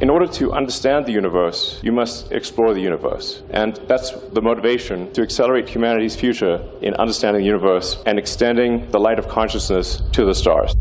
In order to understand the universe, you must explore the universe. And that's the motivation to accelerate humanity's future in understanding the universe and extending the light of consciousness to the stars.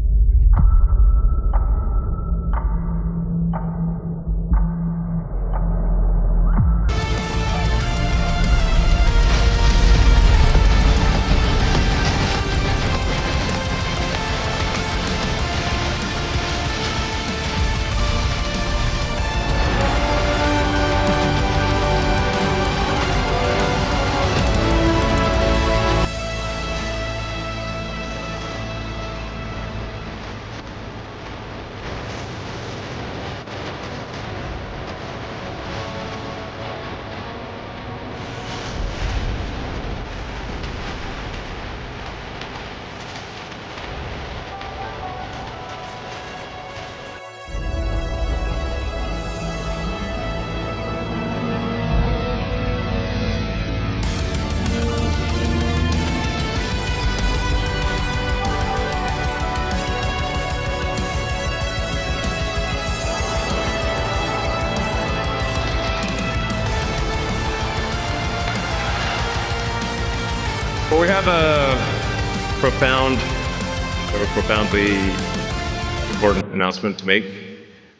Well, we have a profoundly important announcement to make,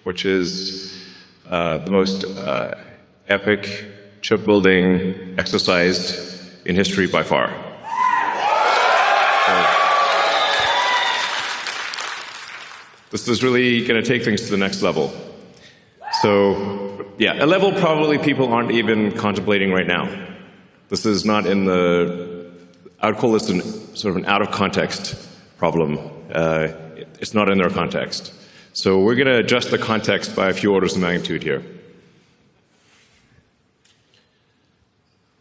which is the most epic chip-building exercise in history by far. This is really going to take things to the next level. So, yeah, a level probably people aren't even contemplating right now. This is not in the... I would call this sort of an out-of-context problem. It's not in their context. So we're going to adjust the context by a few orders of magnitude here.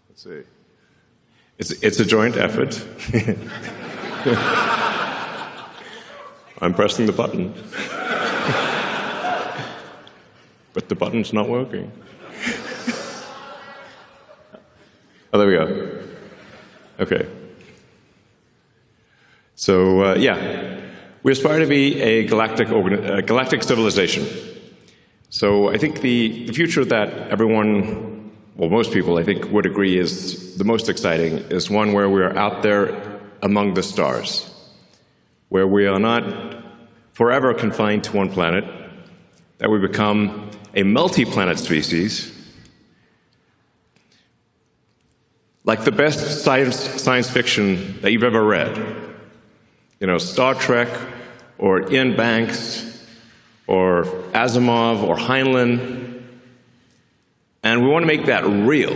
Let's see. It's a joint effort. I'm pressing the button. But the button's not working. Oh, there we go. Okay. So, yeah, we aspire to be a galactic civilization. So I think the future that everyone, well, most people, I think, would agree is the most exciting is one where we are out there among the stars, where we are not forever confined to one planet, that we become a multi-planet species, like the best science fiction that you've ever read. You know, Star Trek, or Ian Banks, or Asimov, or Heinlein. And we want to make that real.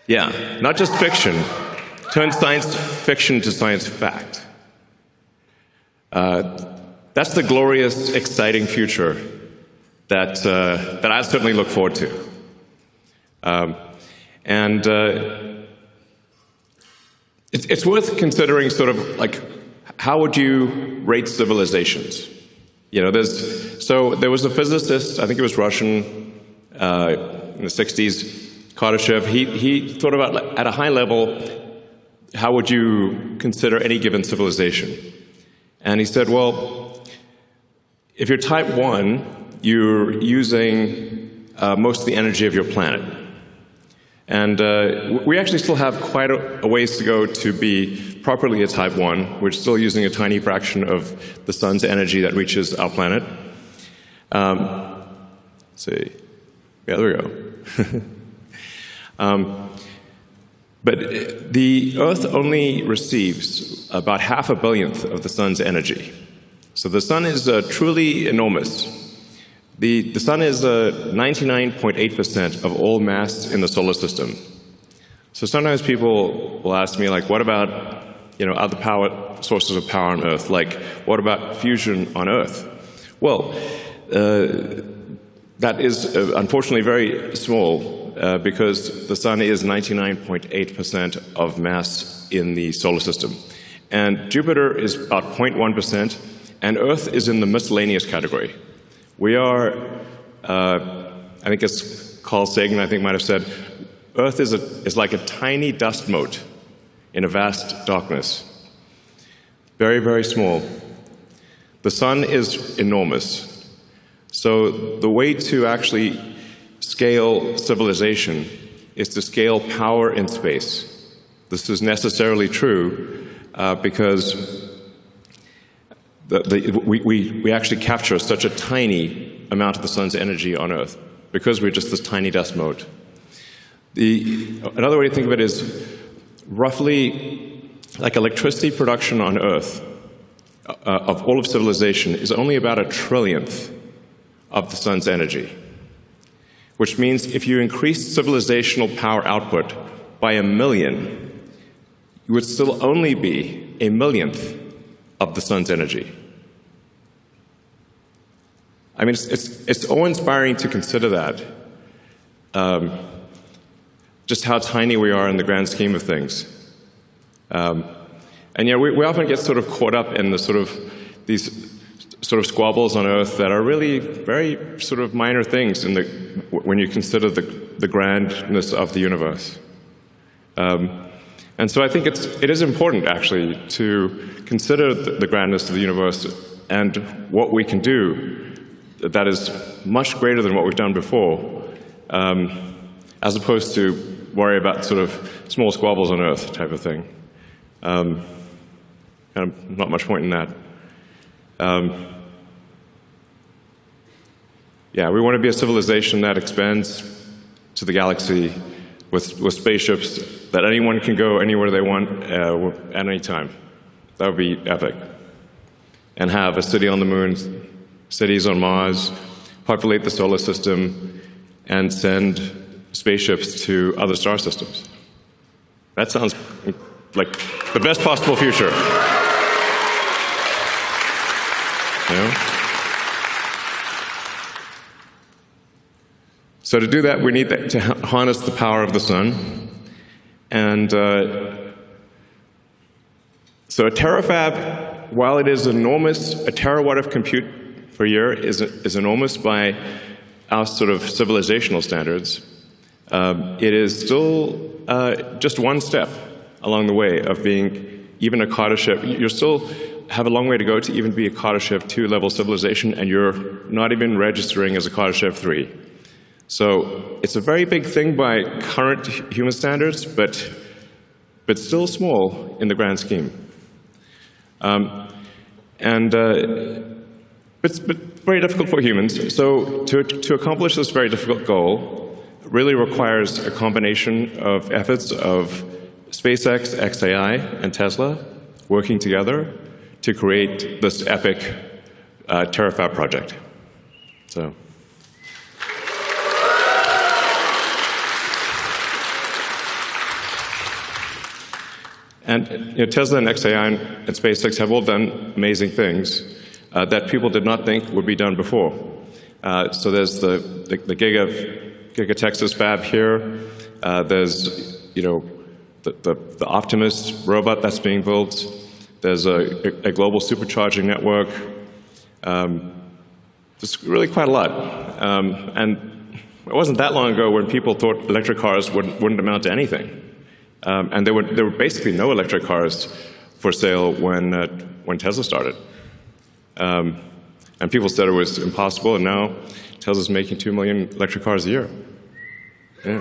Yeah, not just fiction. Turn science fiction to science fact. That's the glorious, exciting future that I certainly look forward to. It's worth considering sort of like, how would you rate civilizations? You know, there was a physicist, I think it was Russian, in the 60s, Kardashev. He thought about, at a high level, how would you consider any given civilization? And he said, well, if you're type 1, you're using most of the energy of your planet. And we actually still have quite a ways to go to be properly a type 1. We're still using a tiny fraction of the sun's energy that reaches our planet. Let's see. Yeah, there we go. But the Earth only receives about 0.5 billionth of the sun's energy. So the sun is truly enormous. The sun is 99.8% of all mass in the solar system. So sometimes people will ask me, like, what about, you know, other sources of power on Earth? Like, what about fusion on Earth? Well, that is unfortunately very small because the sun is 99.8% of mass in the solar system. And Jupiter is about 0.1%, and Earth is in the miscellaneous category. We are, I think it's Carl Sagan, I think, might have said, Earth is like a tiny dust mote in a vast darkness. Very, very small. The sun is enormous. So the way to actually scale civilization is to scale power in space. This is necessarily true because we actually capture such a tiny amount of the sun's energy on Earth because we're just this tiny dust mote. Another way to think of it is roughly like electricity production on Earth of all of civilization is only about 1/trillionth of the sun's energy, which means if you increase civilizational power output by 1,000,000, you would still only be 1,000,000th of the sun's energy. I mean, it's awe-inspiring to consider that, just how tiny we are in the grand scheme of things. And yeah, we often get sort of caught up in these sort of squabbles on Earth that are really very sort of minor things when you consider the grandness of the universe. And so I think it is important, actually, to consider the grandness of the universe and what we can do that is much greater than what we've done before, as opposed to worry about sort of small squabbles on Earth type of thing. And not much point in that. Yeah, we want to be a civilization that expands to the galaxy with spaceships that anyone can go anywhere they want at any time. That would be epic. And have a city on the moon, cities on Mars, populate the solar system, and send spaceships to other star systems. That sounds like the best possible future. You know? So to do that, we need to harness the power of the sun. And so a terafab, while it is enormous, a terawatt of compute per year is enormous by our sort of civilizational standards. It is still just one step along the way of being even a Carter ship. You still have a long way to go to even be a Carter ship 2 level civilization, and you're not even registering as a Carter ship 3. So it's a very big thing by current human standards, but still small in the grand scheme. But very difficult for humans. So to accomplish this very difficult goal really requires a combination of efforts of SpaceX, XAI, and Tesla working together to create this epic Terafab project. So. And Tesla and XAI and SpaceX have all done amazing things that people did not think would be done before. So there's the Giga Texas fab here. There's the Optimus robot that's being built. There's a global supercharging network. There's really quite a lot. And it wasn't that long ago when people thought electric cars wouldn't amount to anything. And there were basically no electric cars for sale when Tesla started. And people said it was impossible, and now Tesla's making 2 million electric cars a year. Yeah.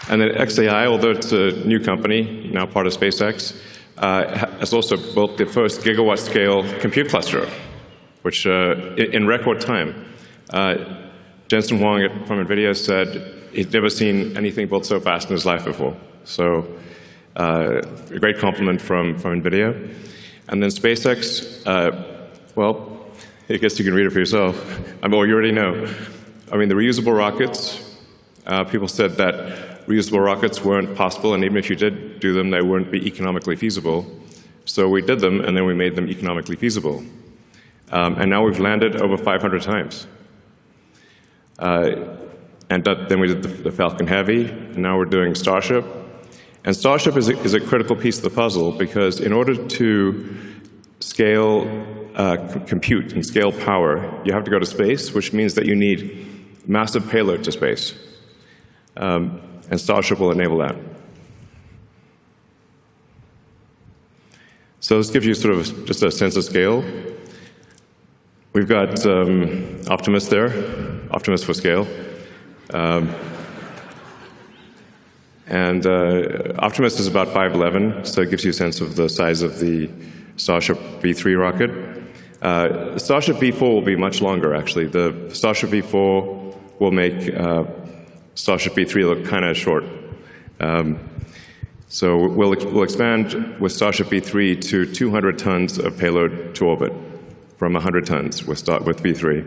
And then XAI, although it's a new company, now part of SpaceX, has also built the first gigawatt-scale compute cluster, which in record time. Jensen Huang from NVIDIA said he'd never seen anything built so fast in his life before. So a great compliment from NVIDIA. And then SpaceX, well, I guess you can read it for yourself. Well, you already know. I mean, the reusable rockets, people said that reusable rockets weren't possible, and even if you did do them, they wouldn't be economically feasible. So we did them, and then we made them economically feasible. And now we've landed over 500 times. And then we did the Falcon Heavy, and now we're doing Starship. And Starship is a critical piece of the puzzle, because in order to scale compute and scale power, you have to go to space, which means that you need massive payload to space. And Starship will enable that. So this gives you sort of just a sense of scale. We've got Optimus there, Optimus for scale. Optimus is about 5'11", so it gives you a sense of the size of the Starship V3 rocket. Starship V4 will be much longer, actually. The Starship V4 will make Starship V3 look kind of short. So we'll expand with Starship V3 to 200 tons of payload to orbit, from 100 tons with V3.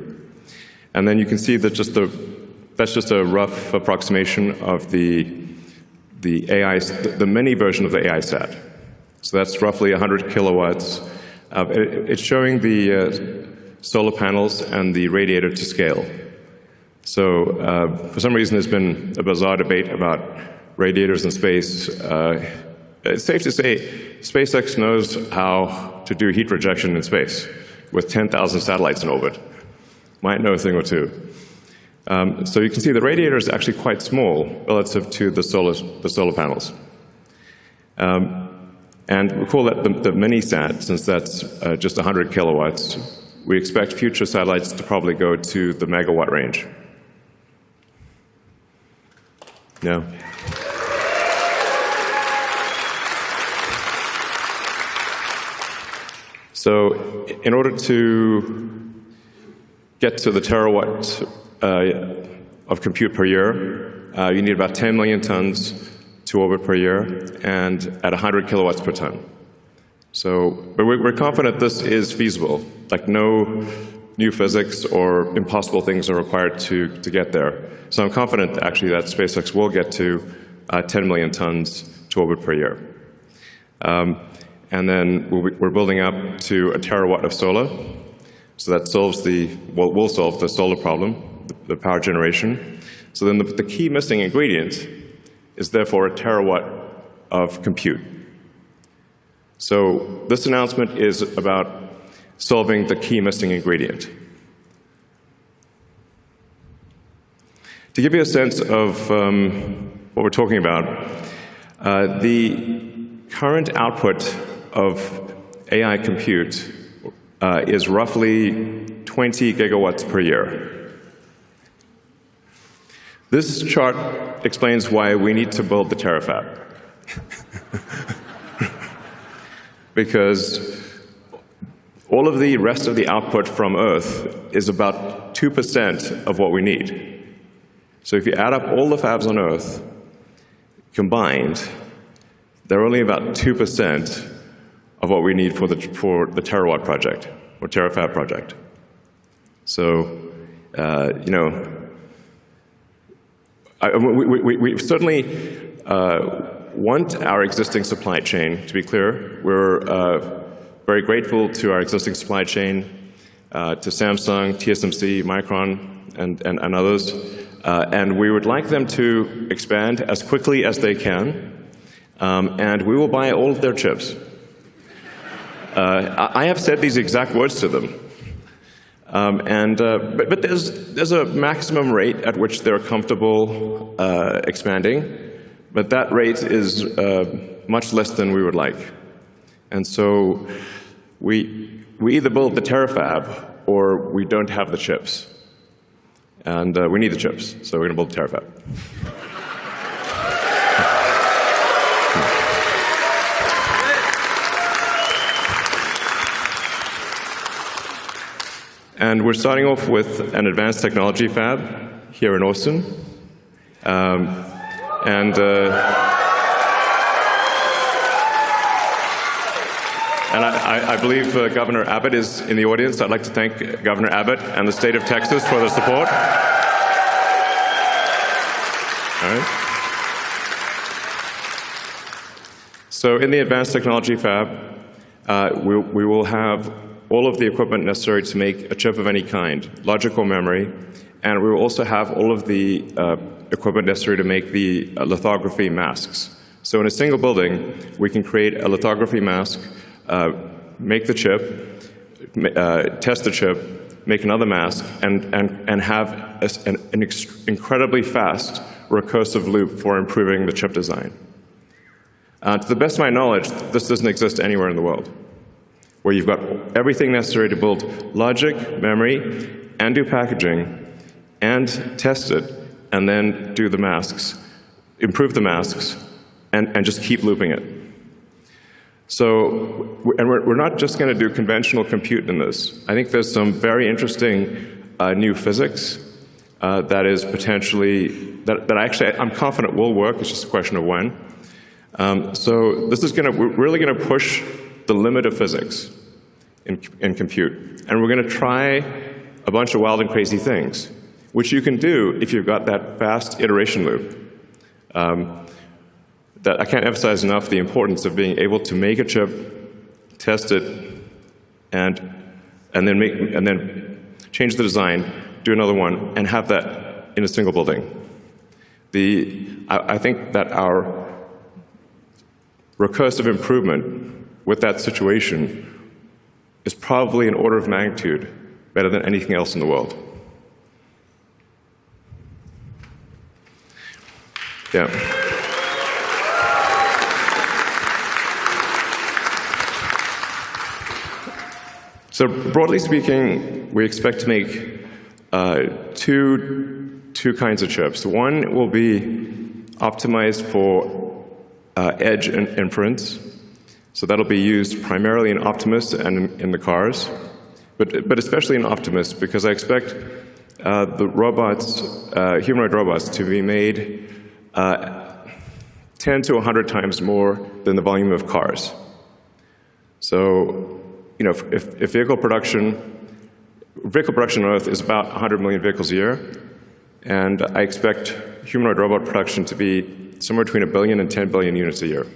And then you can see that that's just a rough approximation of the mini version of the AI sat. So that's roughly 100 kilowatts. It's showing the solar panels and the radiator to scale. So for some reason, there's been a bizarre debate about radiators in space. It's safe to say SpaceX knows how to do heat rejection in space with 10,000 satellites in orbit. Might know a thing or two. So you can see the radiator is actually quite small relative to the solar panels. And we call that the mini-sat, since that's just 100 kilowatts. We expect future satellites to probably go to the megawatt range. Yeah. So in order to get to the terawatt of compute per year, you need about 10 million tons to orbit per year, and at 100 kilowatts per ton. But we're confident this is feasible. Like, no new physics or impossible things are required to get there. So I'm confident, actually, that SpaceX will get to 10 million tons to orbit per year. And then we're building up to a terawatt of solar. So that will solve the solar problem, the power generation. So then the key missing ingredient is therefore a terawatt of compute. So this announcement is about solving the key missing ingredient. To give you a sense of what we're talking about, the current output of AI compute is roughly 20 gigawatts per year. This chart explains why we need to build the Terafab. Because all of the rest of the output from Earth is about 2% of what we need. So if you add up all the fabs on Earth combined, they're only about 2% of what we need for the terawatt project, or Terafab project. So, we certainly want our existing supply chain to be clear. We're very grateful to our existing supply chain, to Samsung, TSMC, Micron, and others. And we would like them to expand as quickly as they can, and we will buy all of their chips. I have said these exact words to them. But there's a maximum rate at which they're comfortable expanding, but that rate is much less than we would like. And so we either build the Terafab or we don't have the chips. And we need the chips, so we're going to build the Terafab. And we're starting off with an advanced technology fab here in Austin. I believe Governor Abbott is in the audience. I'd like to thank Governor Abbott and the state of Texas for their support. All right. So in the advanced technology fab, we will have all of the equipment necessary to make a chip of any kind, logic or memory, and we will also have all of the equipment necessary to make the lithography masks. So in a single building, we can create a lithography mask, make the chip, test the chip, make another mask, and have an incredibly fast recursive loop for improving the chip design. To the best of my knowledge, this doesn't exist anywhere in the world. where you've got everything necessary to build logic, memory, and do packaging, and test it, and then do the masks, improve the masks, and just keep looping it. So, and we're not just going to do conventional compute in this. I think there's some very interesting new physics that is potentially, that actually I'm confident will work. It's just a question of when. So this is we're really going to push the limit of physics in compute. And we're going to try a bunch of wild and crazy things, which you can do if you've got that fast iteration loop. That I can't emphasize enough the importance of being able to make a chip, test it, and then change the design, do another one, and have that in a single building. I think that our recursive improvement with that situation is probably an order of magnitude better than anything else in the world. Yeah. So broadly speaking, we expect to make two kinds of chips. One will be optimized for edge and inference. So that'll be used primarily in Optimus and in the cars, but especially in Optimus, because I expect the robots, humanoid robots, to be made 10 to 100 times more than the volume of cars. So, you know, if vehicle production on Earth is about 100 million vehicles a year, and I expect humanoid robot production to be somewhere between 1 billion and 10 billion units a year.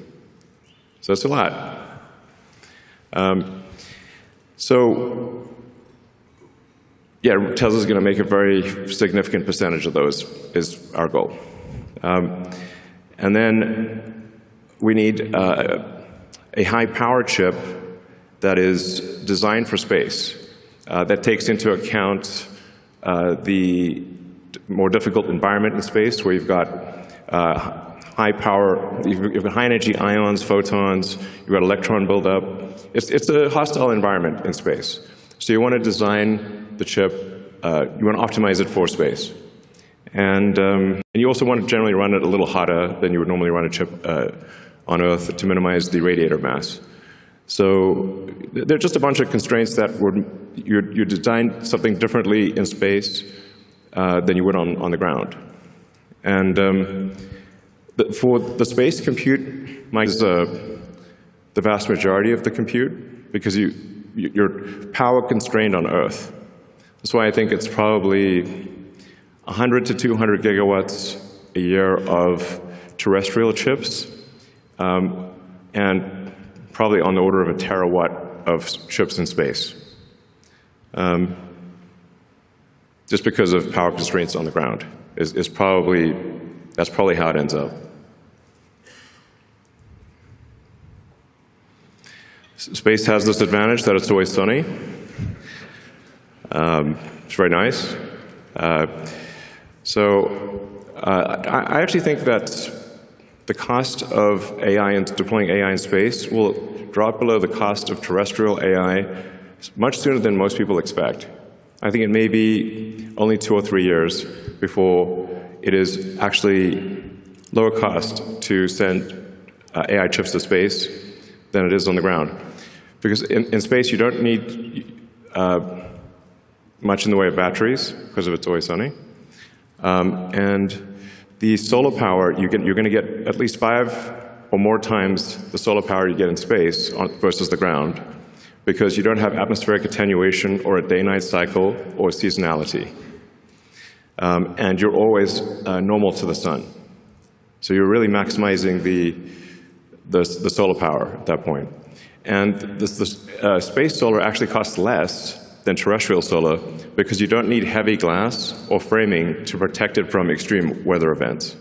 So that's a lot. So, yeah, Tesla's going to make a very significant percentage of those, is our goal. And then we need a high-power chip that is designed for space, that takes into account the more difficult environment in space, where you've got high power, you've got high energy ions, photons, you've got electron buildup. It's a hostile environment in space. So you want to design the chip, you want to optimize it for space. And you also want to generally run it a little hotter than you would normally run a chip on Earth to minimize the radiator mass. So there are just a bunch of constraints that you design something differently in space than you would on the ground. And for the space compute, is the vast majority of the compute, because you're power constrained on Earth. That's why I think it's probably 100 to 200 gigawatts a year of terrestrial chips, and probably on the order of a terawatt of chips in space, just because of power constraints on the ground. That's probably how it ends up. Space has this advantage that it's always sunny. It's very nice. I actually think that the cost of AI and deploying AI in space will drop below the cost of terrestrial AI much sooner than most people expect. I think it may be only 2 or 3 years before it is actually lower cost to send AI chips to space than it is on the ground. Because in space, you don't need much in the way of batteries, because of it's always sunny. And the solar power, you're going to get at least 5 or more times the solar power you get in space versus the ground, because you don't have atmospheric attenuation or a day-night cycle or seasonality. And you're always normal to the sun. So you're really maximizing the solar power at that point. And the space solar actually costs less than terrestrial solar, because you don't need heavy glass or framing to protect it from extreme weather events.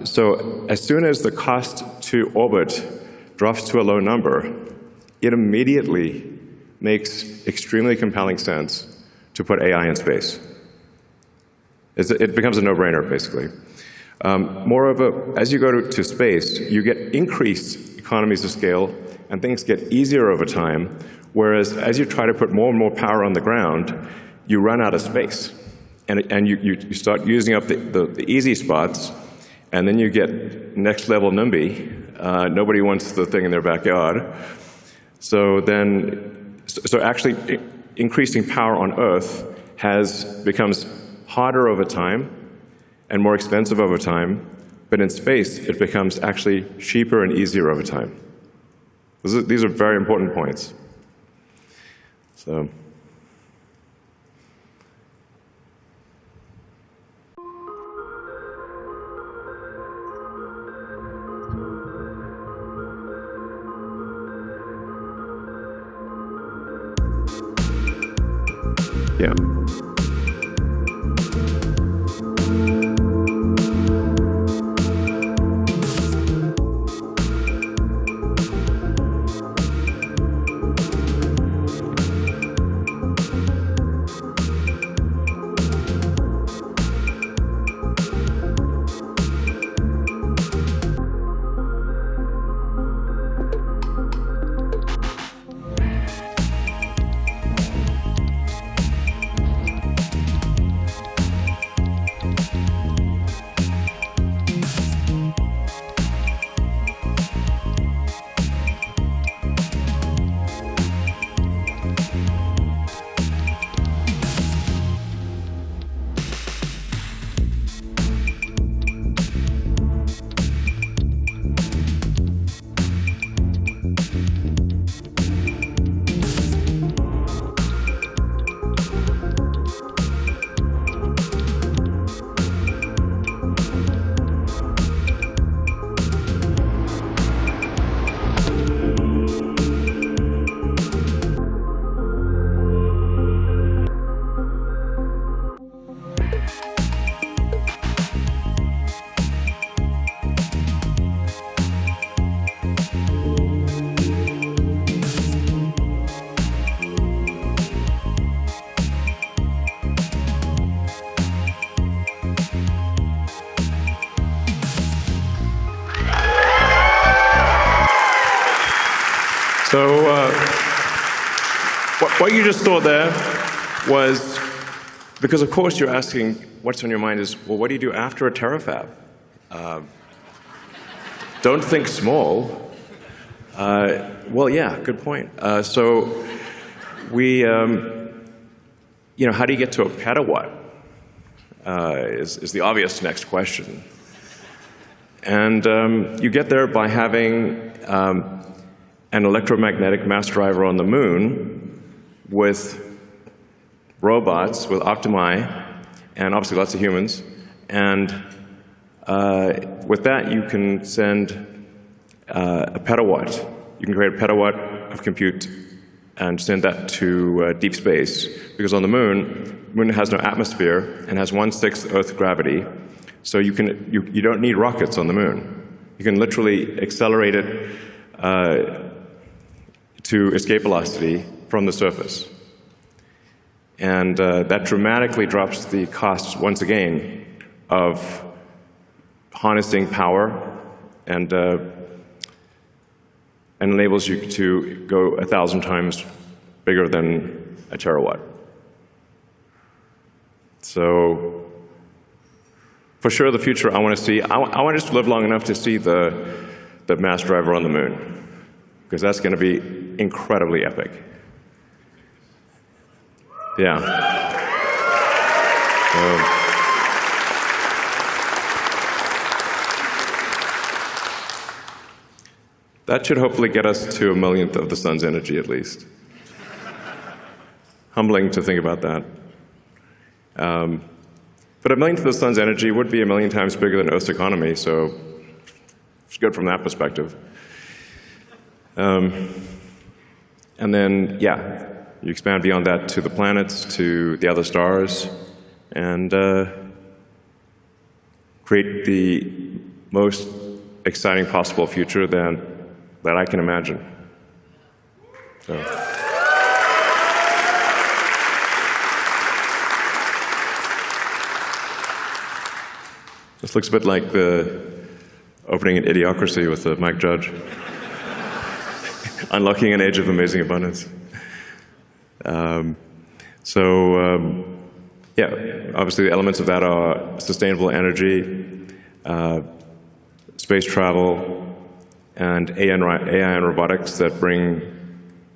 So as soon as the cost to orbit drops to a low number, it immediately makes extremely compelling sense to put AI in space. It becomes a no-brainer, basically. Moreover, as you go to space, you get increased economies of scale, and things get easier over time, whereas as you try to put more and more power on the ground, you run out of space. And you start using up the easy spots, and then you get next level NIMBY. Nobody wants the thing in their backyard. So actually increasing power on Earth becomes harder over time and more expensive over time, but in space it becomes actually cheaper and easier over time. These are very important points. So. Yeah. So what you just saw there was, because of course you're asking, what's on your mind is, well, what do you do after a terafab? Don't think small. Well, yeah, good point. So we, how do you get to a petawatt is the obvious next question. And you get there by having an electromagnetic mass driver on the moon with robots, with Optimi, and obviously lots of humans. And with that, you can send a petawatt. You can create a petawatt of compute and send that to deep space. Because on the moon has no atmosphere and has 1/6 Earth gravity. So you don't need rockets on the moon. You can literally accelerate it to escape velocity from the surface. And that dramatically drops the costs, once again, of harnessing power and enables you to go 1,000 times bigger than a terawatt. So for sure, the future I want to see, I want us to live long enough to see the mass driver on the moon, because that's going to be incredibly epic. Yeah. That should hopefully get us to 1/millionth of the sun's energy, at least. Humbling to think about that. But 1/millionth of the sun's energy would be 1,000,000 times bigger than Earth's economy, so it's good from that perspective. And then, yeah, you expand beyond that to the planets, to the other stars, and create the most exciting possible future that I can imagine. So. This looks a bit like the opening in Idiocracy with Mike Judge. Unlocking an age of amazing abundance. Yeah, obviously the elements of that are sustainable energy, space travel, and AI and robotics that bring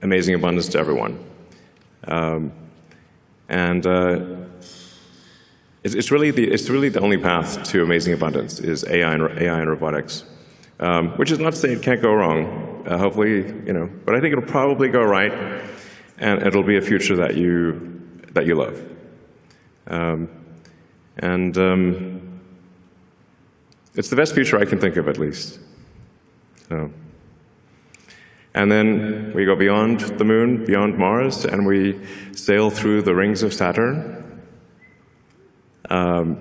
amazing abundance to everyone. It's really the only path to amazing abundance is AI and robotics, which is not to say it can't go wrong. Hopefully, but I think it'll probably go right, and it'll be a future that you love. It's the best future I can think of, at least. And then we go beyond the moon, beyond Mars, and we sail through the rings of Saturn. Now,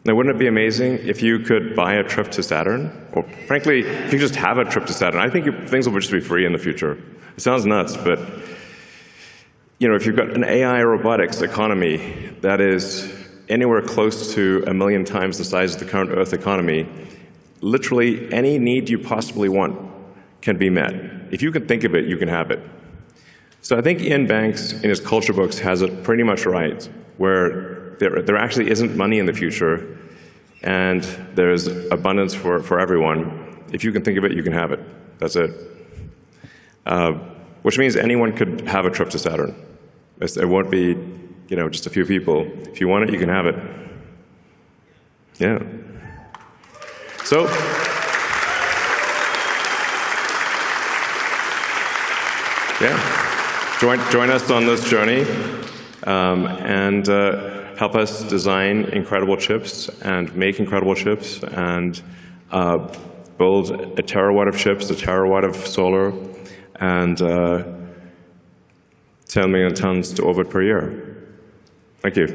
wouldn't it be amazing if you could buy a trip to Saturn? Or frankly, if you just have a trip to Saturn, I think things will just be free in the future. It sounds nuts, but if you've got an AI robotics economy that is anywhere close to 1 million times the size of the current Earth economy, literally any need you possibly want can be met. If you can think of it, you can have it. So I think Ian Banks, in his culture books, has it pretty much right, where there actually isn't money in the future, and there's abundance for everyone. If you can think of it, you can have it. That's it. Which means anyone could have a trip to Saturn. It won't be, just a few people. If you want it, you can have it. Yeah. So, yeah, join us on this journey, and help us design incredible chips and make incredible chips and build a terawatt of chips, a terawatt of solar, and 10 million tons to orbit per year. Thank you.